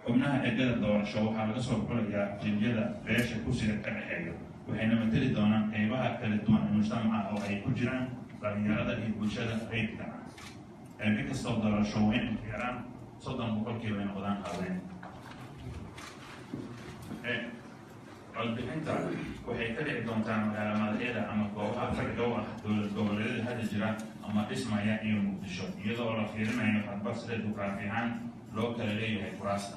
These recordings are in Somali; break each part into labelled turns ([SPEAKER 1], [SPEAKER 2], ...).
[SPEAKER 1] xubnaha eegada doorasho waxaa laga soo xulayaa jiliyada beesha kursiga ka dhexeeya waxayna mateli doonaan qeybaha kala duwan ee mujtamaca oo ay ku jiraan dhalinyarada iyo bulshada reydka eegi kastoo doorasho waa in yaraan 30% ay noqdaan haween. codbixinta waxay ka dhici doontaa madaxda ama goobaha fadhiga ah dowlad goboleedyada hadda jira ama dhismaya iyo Muqdisho iyadoo la fiirinayo hadba sida juqraafi ahaan loo kala leeyahay kuraasta.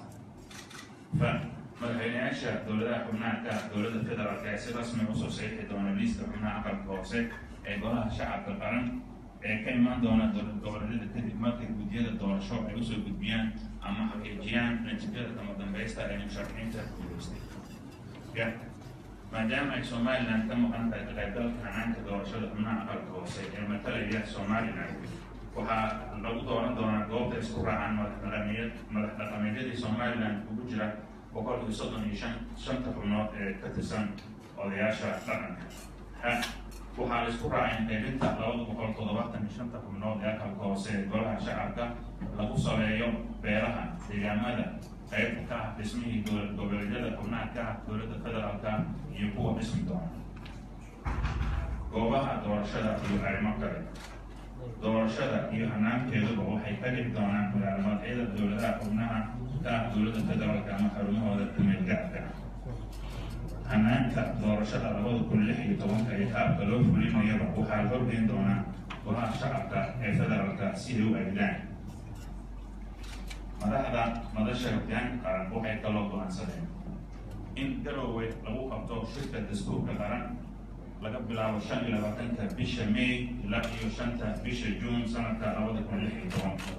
[SPEAKER 1] madaxweynayaasha dowladaha xubnaha ka dowladda federaalka ee si rasmi u soo saxiixi doona liiska xubnaha aqalka hoose ee golaha shacabka qaran ee ka imaan doona dowlad goboleedyada kadib markay guddiyada doorasho ay usoo gudbiyaan ama xaqiijiyaan natiijada kama dambaysta ee musharaxiinta guuleystay. maadaama ay Somaliland ka maqan tahay ka qaybgalka hannaanka doorashada xubnaha aqalka hoose ee matalaya Somaliland waxaa lagu dooran doonaa goobta isku raacaan madax dhaqameedyadii Somaliland ugu jira 135 xubnood ee ka tirsan odayaasha dhaqanka. waxaa la isku raacay qaybinta 275 xubnood ee aqalka hoose ee golaha shacabka lagu sameeyo beelaha deegaamada qaybta ka ah dhismihii dowlad goboleedyada xubnaha ka ah dowladda federaalka iyo kuwa dhismi doona goobaha doorashada iyo arrimo kale. doorashada iyo hannaankeeduba waxay ka dhigi doonaan madaxda dowladaha xubnaha ka ah dowladda federaalka ama xarumahooda kumeelgaarka. hannaanka doorashada 2016 iyo qaabka loo fulinayaba waxaa la horgeyn doonaa golaha shacabka ee federaalka si ay u eegdaan. madaxda madasha hoggaanka qaran waxay kaloo go'aansadeen in Garowe lagu qabto shirka dastuurka qaran laga bilaabo 25 bisha May ilaa 5 bisha June sanadka 2016.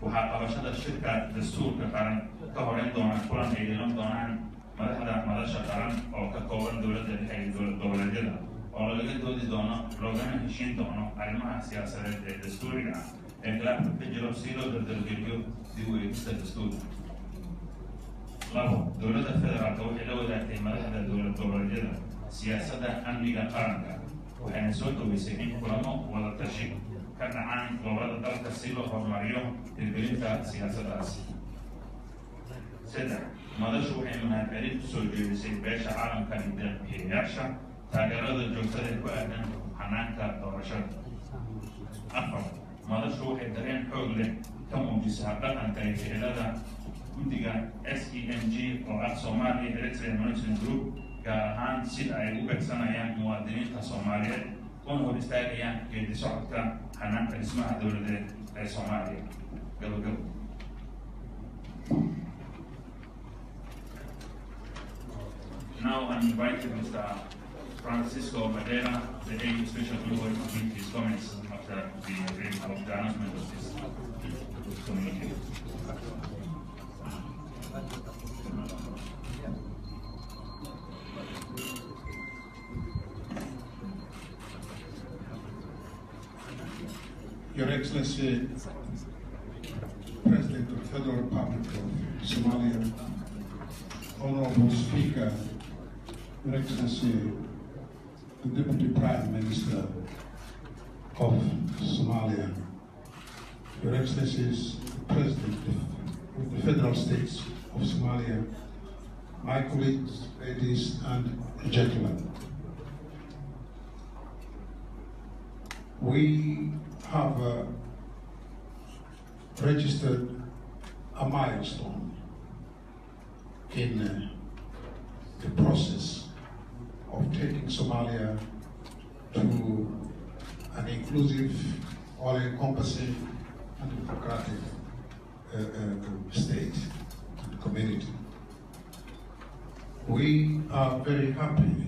[SPEAKER 1] waxaa qabashada shirka dastuurka qaran ka horeyn doona kulan ay yeelan doonaan madaxda madasha qaran oo ka kooban dowladda dhexe iyo dowlad goboleedyada oo laga doodi doono loogana heshiin doono arrimaha siyaasadeed ee dastuuriga ah ee khilaafka ka jiro si loo dardargeliyo dib u eegista dastuurka. dowladda federaalka waxay la wadaagtay madaxda dowlad goboleedyada siyaasadda amniga qaranka waxayna soo dhaweysay in kulamo wada tashi ka dhacaan gobolada dalka si loo horumariyo hirgelinta siyaasaddaas. madashu waxay mahadcelin kusoo jeedisay beesha caalamka iyo deeq-bixiyayaasha taageerada joogtada ee ku aadan hannaanka doorashada. madashu waxay dareen xoog leh ka muujisay habdhaqanka iyo ficilada guddiga SEMG oo ah Somali Electoral Monitoring Group gaar ahaan sida ay u beegsanayaan muwaadiniinta Soomaaliyeed una hor istaagayaan geedi socodka hannaanka dhismaha dowladeed ee Soomaaliya. gabagabo Now I'm inviting Mr. Francisco Madera, the AU Special Envoy, to give his comments after the announcement of this communique.
[SPEAKER 2] Your Excellency, President of the Federal Republic of Somalia, Honorable Speaker, Your Excellency, the Deputy Prime Minister of Somalia, Your Excellencies, the President of the Federal States of Somalia, my colleagues, ladies and gentlemen. We have registered a milestone in the process of taking Somalia to an inclusive, all-encompassing and democratic state and community. We are very happy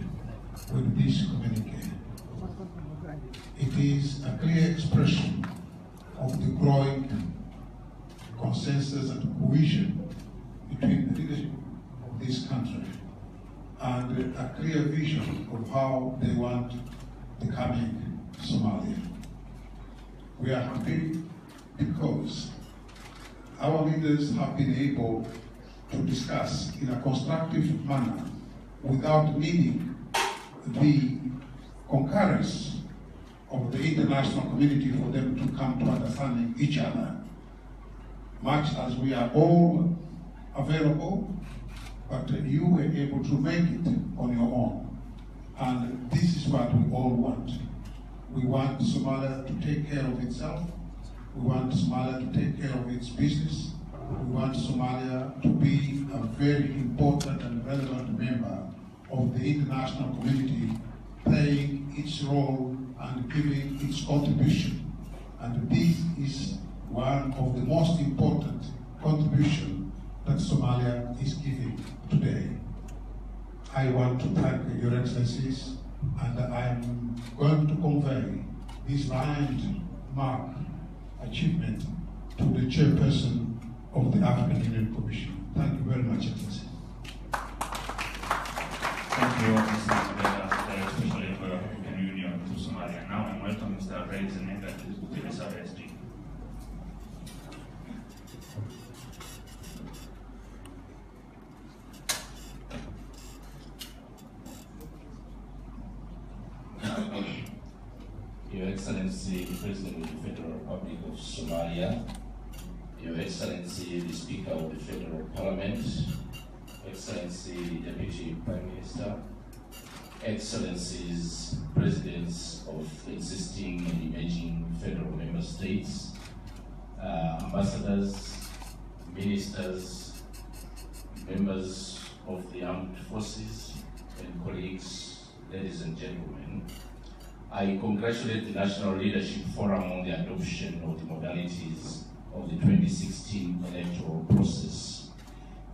[SPEAKER 2] with this communique. It is a clear expression of the growing consensus and cohesion between the leadership of this country and a clear vision of how they want the coming Somalia. We are happy because our leaders have been able to discuss in a constructive manner without needing the concurrence of the international community for them to come to understanding each other, much as we are all available, but you were able to make it on your own. And this is what we all want. We want Somalia to take care of itself. We want Somalia to take care of its business. We want Somalia to be a very important and relevant member of the international community, playing its role and giving its contribution. And this is one of the most important contributions that Somalia is giving today. I want to thank Your Excellencies, and I am going to convey this landmark achievement to the chairperson of the African Union Commission. Thank you very much, Excellency.
[SPEAKER 1] Thank you, Mr. Magaalada, especially for African Union to Somalia. Now I welcome Mr. Reitzenegger to the SRSG.
[SPEAKER 3] Your Excellency, the President of the Federal Republic of Somalia, Your Excellency, the Speaker of the Federal Parliament, Excellency, the Deputy Prime Minister, Excellencies, Presidents of existing and emerging federal member states, ambassadors, ministers, members of the armed forces, and colleagues, ladies and gentlemen. I congratulate the National Leadership Forum on the adoption of the modalities of the 2016 electoral process.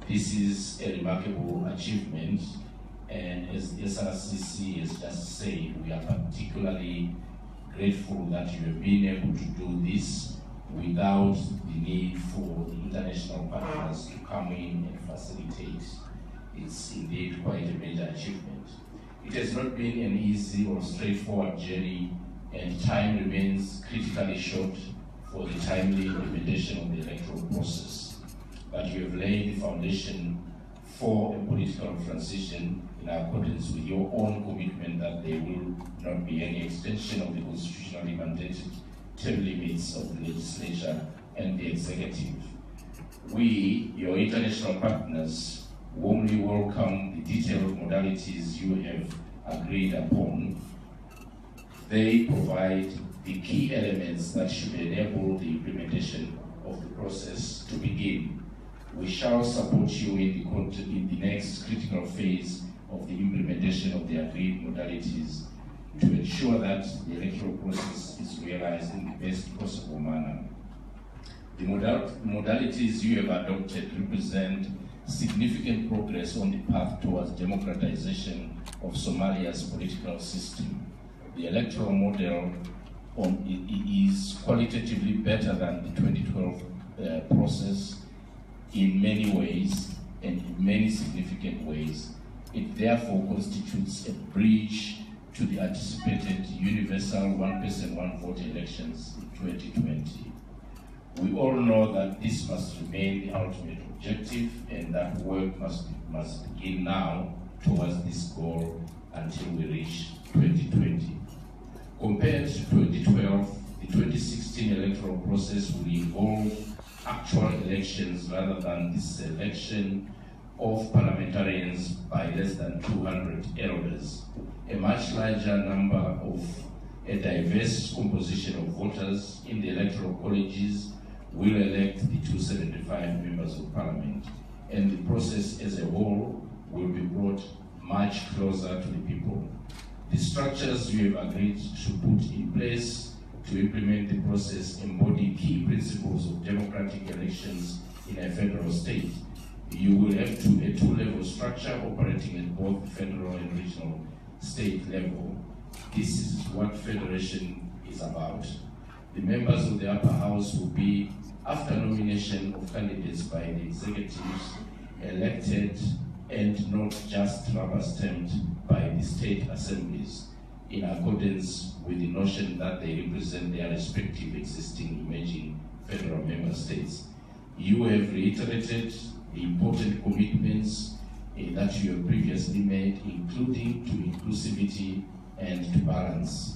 [SPEAKER 3] This is a remarkable achievement, and as SRCC has just said, we are particularly grateful that you have been able to do this without the need for the international partners to come in and facilitate. It's indeed quite a major achievement. It has not been an easy or straightforward journey, and time remains critically short for the timely implementation of the electoral process. But you have laid the foundation for a political transition in accordance with your own commitment that there will not be any extension of the constitutionally mandated term limits of the legislature and the executive. We, your international partners, warmly welcome the detailed modalities you have agreed upon. They provide the key elements that should enable the implementation of the process to begin. We shall support you in the next critical phase of the implementation of the agreed modalities to ensure that the electoral process is realized in the best possible manner. The modalities you have adopted represent significant progress on the path towards democratization of Somalia's political system. The electoral model is qualitatively better than the 2012 process in many ways and in many significant ways. It therefore constitutes a bridge to the anticipated universal one-person, one-vote elections in 2020. We all know that this must remain the ultimate objective, and that work must begin now towards this goal until we reach 2020. Compared to 2012, the 2016 electoral process will involve actual elections rather than the selection of parliamentarians by less than 200 elders. A much larger number of a diverse composition of voters in the electoral colleges will elect the 275 members of parliament, and the process as a whole will be brought much closer to the people. The structures you have agreed to put in place to implement the process embody key principles of democratic elections in a federal state. You will have a two-level structure operating at both the federal and regional state level. This is what federation is about. The members of the upper house will be, after nomination of candidates by the executives, elected and not just rubber-stamped by the state assemblies, in accordance with the notion that they represent their respective existing emerging federal member states. You have reiterated the important commitments that you have previously made, including to inclusivity and to balance.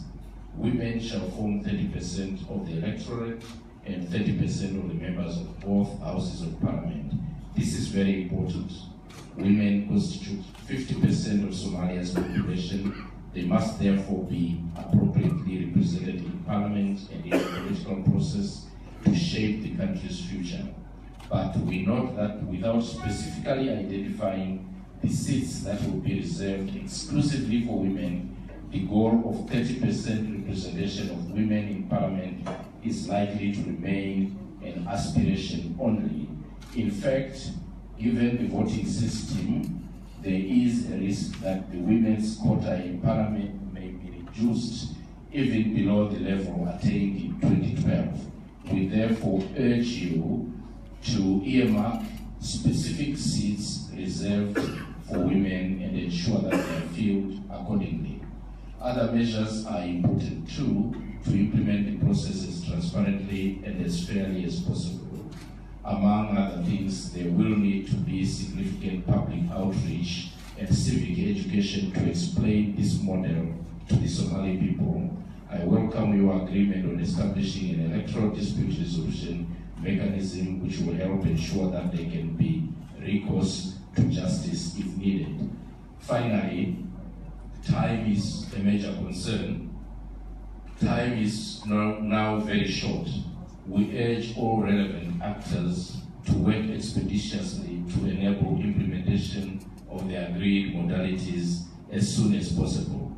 [SPEAKER 3] women shall form 30% of the electorate and 30% of the members of both houses of parliament. This is very important. Women constitute 50% of Somalia's population. They must therefore be appropriately represented in parliament and in the political process to shape the country's future. But we note that without specifically identifying the seats that will be reserved exclusively for women, the goal of 30% representation of women in parliament is likely to remain an aspiration only. In fact, given the voting system, there is a risk that the women's quota in parliament may be reduced even below the level attained in 2012. We therefore urge you to earmark specific seats reserved for women and ensure that they are filled accordingly. Other measures are important too to implement the process as transparently and as fairly as possible. Among other things, there will need to be significant public outreach and civic education to explain this model to the Somali people. I welcome your agreement on establishing an electoral dispute resolution mechanism which will help ensure that there can be recourse to justice if needed. Finally, time is a major concern. Time is now very short. We urge all relevant actors to work expeditiously to enable implementation of the agreed modalities as soon as possible.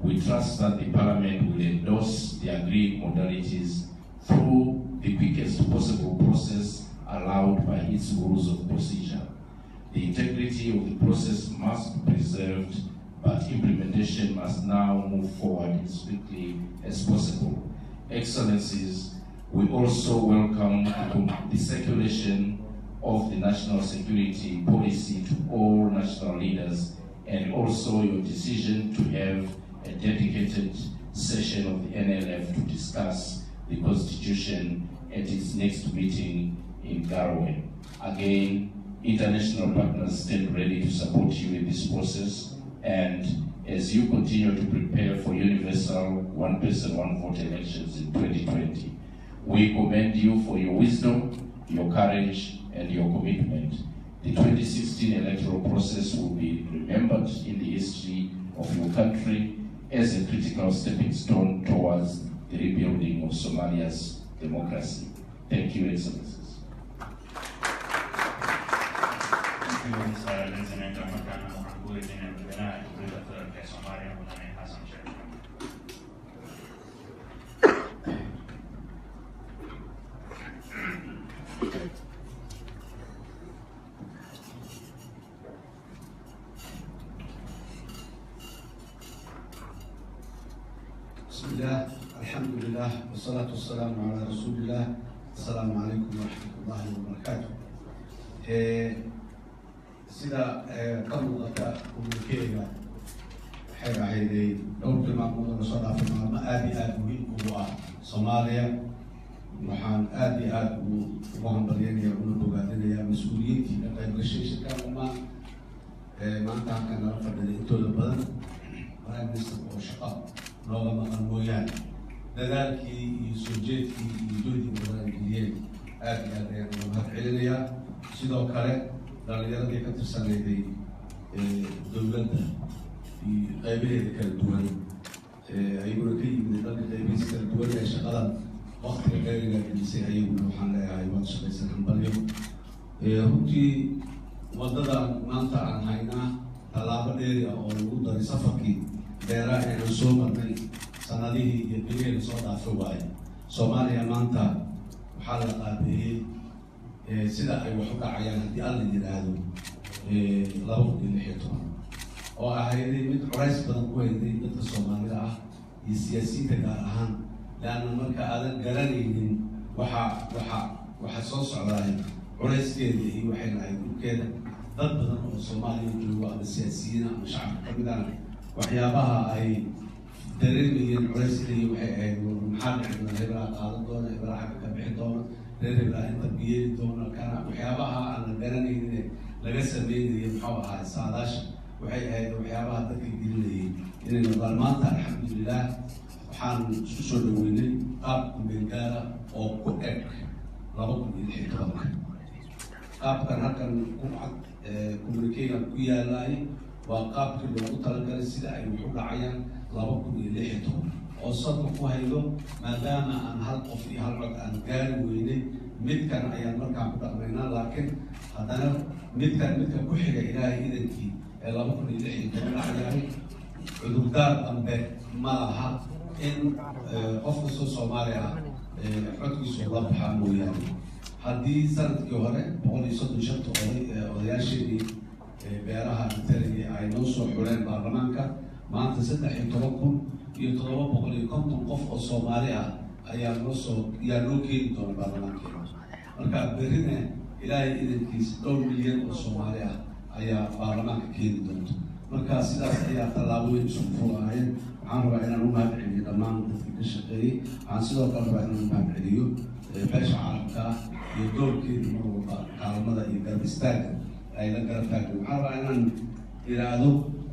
[SPEAKER 3] We trust that the Parliament will endorse the agreed modalities through the quickest possible process allowed by its rules of procedure. The integrity of the process must be preserved, but implementation must now move forward as quickly as possible. Excellencies, we also welcome the circulation of the national security policy to all national leaders, and also your decision to have a dedicated session of the NLF to discuss the Constitution at its next meeting in Garowe. Again, international partners stand ready to support you in this process, and as you continue to prepare for universal one-person, one-vote elections in 2020, we commend you for your wisdom, your courage, and your commitment. The 2016 electoral process will be remembered in the history of your country as a critical stepping stone towards the rebuilding of Somalia's democracy. Thank you, Excellencies.
[SPEAKER 4] بسم الله الحمد لله والصلاة والسلام على رسول الله. السلام عليكم ورحمة الله وبركاته. سيدا قبل غطاء ومكيغا حيرا هيدي دولة مامود رسول في المعلمة آدي مهم هو صوماليا وحان آدي وهم بريانيا ونبوغادينيا مسؤولين في قيب الشيشة كانوا ما انتهى كان رفض الانتو البدن برايم نستر وشقاء looga maqan mooyaane dadaalkii iyo soo jeedkii iyo doodii wadaangeliyeen aad iyo aad ayaan uga mahad celinayaa. sidoo kale dhalinyaradii ka tirsanayday dowladda iyo qaybaheeda kala duwan ayaguna ka yimid dalka qaybihiisa kala duwan ee shaqadan waqtiga dheeriga gelisay ayaguna waxaan leeyahay waad shaqaysan hambalyo. runtii waddadan maanta aan haynaa tallaabo dheeri ah oo lagu daray safarkii beeraha ayaan soo marnay sanadihii iyo bilihii soo dhaafay waaye. Soomaaliya maanta waxaa la qaabeeyey sida ay wax u dhacayaan haddii alla yidhaahdo 2016 oo ahayday mid culays badan ku hayday dadka Soomaalida ah iyo siyaasiyiinta gaar ahaan, laanna marka aadan garanaynin waxa soo socdaay culayskeeda iyo waxay lahayd dhulkeeda. dad badan oo Soomaaliya jooga ama siyaasiyiin ama shacabka ka mid ah waxyaabaha ay dareemayeen culayskeeda waxay ahayd maxaa dhici doona, hebelaa qaadan doona, hebelaa xagga ka bixi doona, reer hebelaa inta biyeeli doona, kana waxyaabaha aan la garanaynin laga sameynayay muxuu ahaa saadaasha waxay ahayd waxyaabaha dadka gelinayay inay noqdaan. maanta alxamdulilah waxaan isu soo dhaweynay qaab kumeelgaara oo ku eg 2016 qaabkan halkan ku cad communiquega ku yaalaay waa qaabkii loogu talagalay sida ay u dhacayaan 2016 oo sabab ku haydo maadaama aan hal qof iyo hal cod aan gaari weynay midkan ayaan markaan ku dhaqmaynaa laakiin haddana midka ku xiga ilaahay idankii ee 2016 dhacayahay cudurdaar dambe ma laha in qof kastoo Soomaali ah codkiisu la baxaa mooyaane haddii sanadkii hore 135 odayaashii beeraha intelligence ay noo soo xuleen baarlamaanka maanta 13,750 qof oo Soomaali ah ayaa noo keeni doona baarlamaanka marka berrina ilaahay idankiis 2 milyan oo Soomaali ah ayaa baarlamaanka keeni doonta marka sidaas ayaa tallaabooyin isku furaayeen waxaan rabaa inaan u mahadceliyo dhammaan dadka ka shaqeeyey waxaan sidoo kale rabaa inaan u mahadceliyo beesha caalamka iyo doorkeedii mar walba kaalmada iyo garab istaagga ay la garab taageen waxaan rabaa inaan iraahdo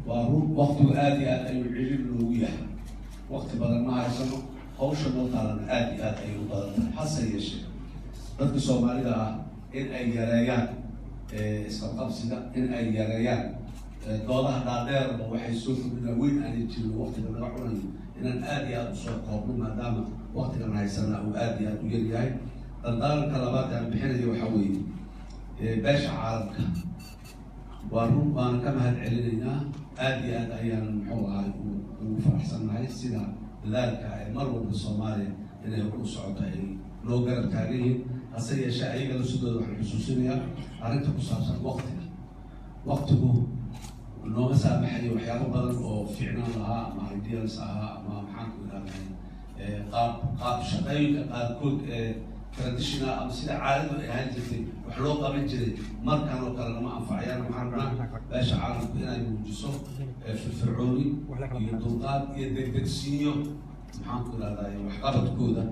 [SPEAKER 4] waa run waqtigu aad iyo aad ayuu ciriir loogu yahay waqti badan ma haysano hawsha noo taalana aad iyo aad ayay u badan tahay hase yeeshee dadka Soomaalida ah in ay yareeyaan isqabqabsiga in ay yareeyaan doodaha dhaadheerba waxay soo kordhinaa weyn aanay jirin waqtiga naga cunayo inaan aad iyo aad usoo koobno maadaama waqtigan haysana uu aad iyo aad u yar yahay dardaaranka labaad aan bixinayo waxaa weeye beesha caalamka waa run waan ka mahad celinaynaa aad iyo aad ayaan muxuu ahay ugu faraxsannahay sida dadaalka ay mar walba Soomaaliya inay u socoto ay noo garab taagan yihiin hase yeeshee ayaga la sidooda waxaan xusuusinayaa arrinta ku saabsan waqtigu nooma saamaxayo waxyaabo badan oo fiicnaan lahaa ama ideals ahaa ama maxaan ku idhahday qaab shaqooyinka qaarkood traditional ama sida caadadu ay ahaan jirtay wax loo qaban jiray markan oo kale lama anfacayaan waxaan rabnaa beesha caalamku inay muujiso firfircooni iyo dulqaad iyo degdegsiinyo maxaan ku idhahday waxqabadkooda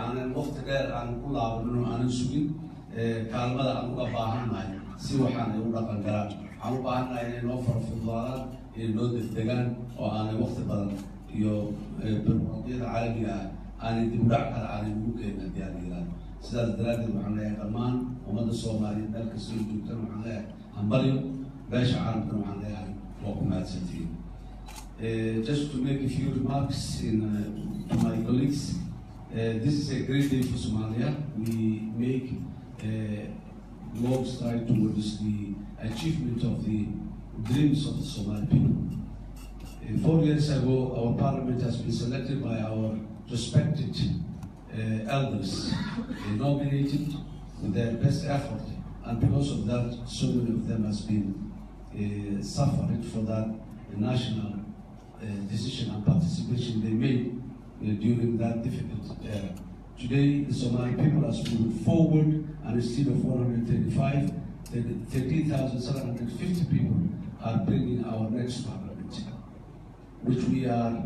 [SPEAKER 4] aanan waqti dheer aan ku laabanin oo aanan sugin kaalmada aan uga baahannahay si waxaan ay u dhaqan galaan waxaan u baahannahay inay noo farafudaadaan inay noo degdegaan oo aanay waqti badan iyo birmuqaadiyada caalamiga ah aanay dibudhac kale aanay ugu keenin haddii aan yirahdo sidaas daraaddeed waxaan leeyahay dhammaan ummadda Soomaaliyeed meel kasta oo joogtana waxaan leeyahay hambalyo beesha caalamkana waxaan leeyahay waa ku mahadsantihiin just to make a few remarks to my colleagues this is a great day for Somalia we make long stride towards the achievement of the dreams of the Somali people. 4 years ago, our parliament has been selected by our respected elders, nominated with their best effort, and because of that, so many of them has been suffered for that national decision and participation they made during that difficult era. Today, the Somali people has moved forward, and instead of 135, 13,750 people are bringing our next parliament, which we are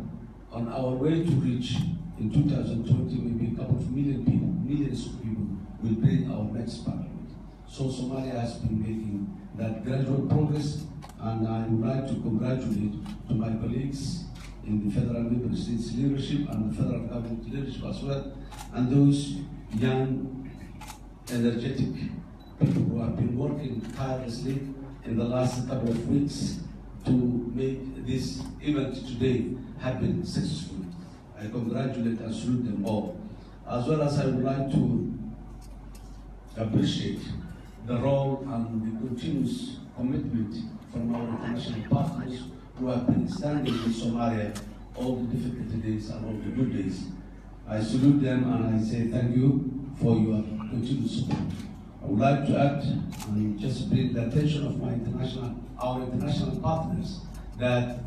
[SPEAKER 4] on our way to reach in 2020. Maybe a couple of millions of people will bring our next parliament. So Somalia has been making that gradual progress, and I would like to congratulate to my colleagues in the federal member states leadership and the federal government leadership as well, and those young, energetic people who have been working tirelessly in the last couple of weeks to make this event today happen successfully. I congratulate and salute them all. As well as I would like to appreciate the role and the continuous commitment from our international partners who have been standing with Somalia all the difficult days and all the good days. I salute them and I say thank you for your continued support. I would like to add and just bring the attention of our international partners that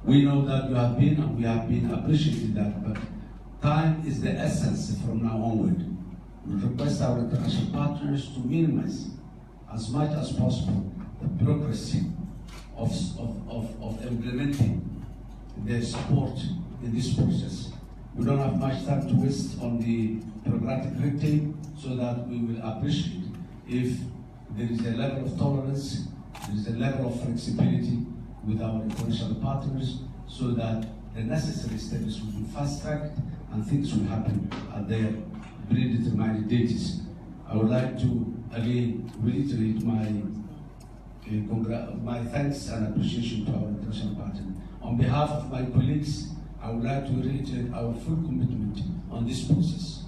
[SPEAKER 4] we know that you have been and we have been appreciating that, but time is the essence from now onward. We request our international partners to minimize as much as possible the bureaucracy of implementing their support in this process. We don't have much time to waste on the bureaucratic red tape, so that we will appreciate if there is a level of tolerance, there is a level of flexibility with our international partners, so that the necessary steps will be fast-tracked and things will happen at their predetermined dates. I would like to again reiterate my thanks and appreciation to our international partner. On behalf of my colleagues, I would like to reiterate our full commitment on this process.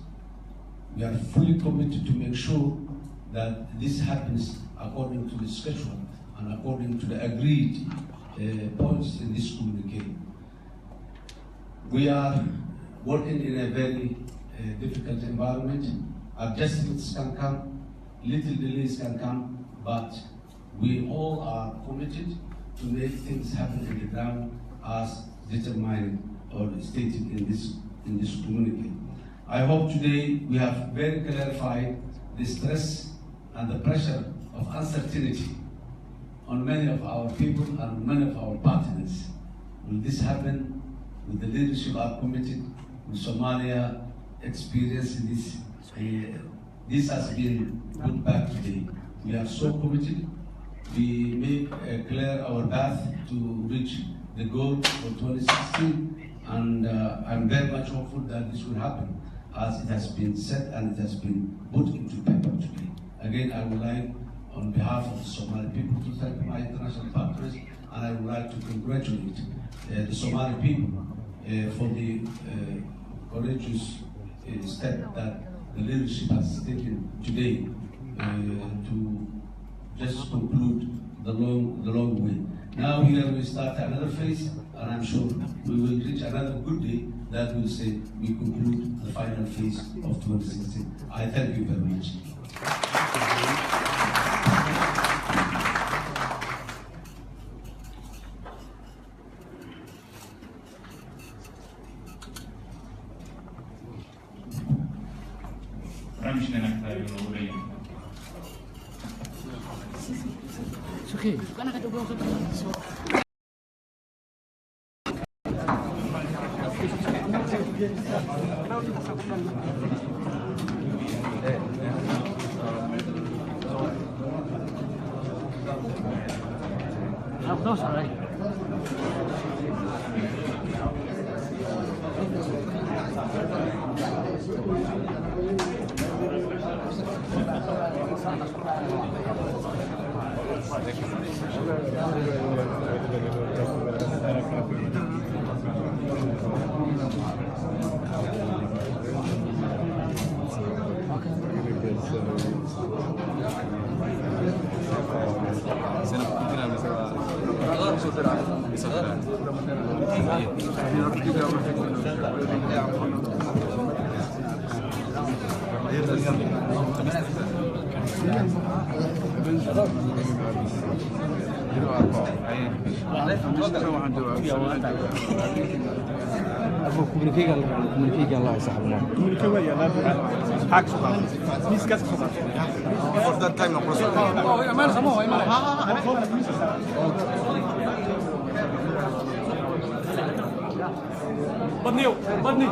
[SPEAKER 4] We are fully committed to make sure that this happens according to the schedule and according to the agreed points in this communique. We are working in a very difficult environment. Adjustments can come, little delays can come, but we all are committed to make things happen in the ground as determined or stated in this communique. I hope today we have very clarified the stress and the pressure of uncertainty on many of our people and many of our partners. Will this happen? Will the leadership are committed? Will Somalia experience this? This has been put back today. We are so committed. We make clear our path to reach the goal for 2016, and I'm very much hopeful that this will happen as it has been said and it has been put into paper today. Again, I would like, on behalf of the Somali people, to thank my international partners, and I would like to congratulate the Somali people for the courageous step that the leadership has taken today to just conclude the long way. Now here we start another phase, and I'm sure we will reach another good day that will say we conclude the final phase of 2016. I thank you very much.
[SPEAKER 5] It's okay. No, saaray. كوميونيكي الله يسحبنا كوميونيكي ويا لا حق صح ميس كاس صح for that time no process ما سموه بدني